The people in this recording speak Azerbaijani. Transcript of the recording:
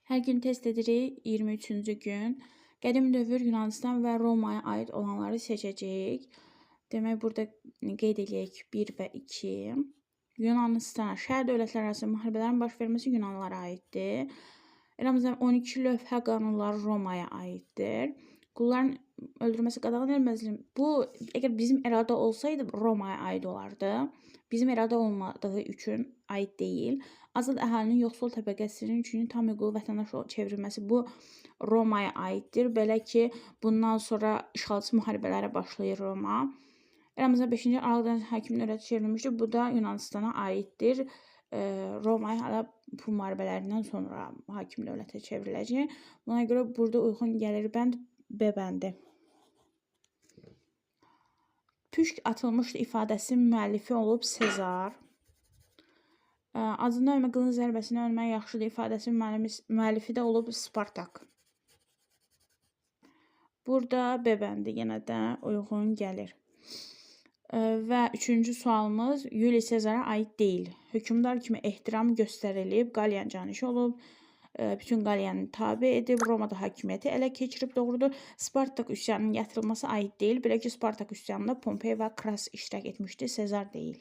Hər gün test edirik 23-cü gün. Qədim dövr Yunanistan və Romaya aid olanları seçəcəyik. Demək, burada qeyd edək 1 və 2. Yunanistan, şəhər dövlətlər arası müharibələrin baş verməsi Yunanlılara aiddir. Eramızdan 12 lövhə qanunları Romaya aiddir. Qulların öldürülməsi qadağan edilməzdir. Bu, əgər bizim erada olsaydı Romaya aid olardı. Bizim erada olmadığı üçün aid deyil. Azad əhalinin yoxsul təbəqəsinin üçün tam hüquqlu vətəndaş çevrilməsi bu Romaya aiddir. Belə ki, bundan sonra işğalçı müharibələrə başlayır Roma. Eramızda 5-ci Aralıq hakimi dövləti çevrilmişdir. Bu da Yunanistana aiddir. Romaya hələ bu müharibələrindən sonra hakim dövlətə çevriləcək. Buna görə burada uyğun gəlir bənd B bəndi. Püşk atılmışdı ifadəsinin müəllifi olub Sezar. Acından ölmə, qılınc zərbəsindən ölmək yaxşıdır ifadəsinin müəllifi də olub Spartak. Burada B bəndi yenə də uyğun gəlir. Və üçüncü sualımız Yuli Sezara aid deyil. Hökmdar kimi ehtiram göstərilib, Qaliyan canişi olub, bütün Qaliyanı tabe edib, Romada hakimiyyəti ələ keçirib, doğrudur. Spartak üsyanının yatırılması aid deyil. Belə ki, Spartak üsyanında Pompey və Kras iştirak etmişdi, Sezar deyil.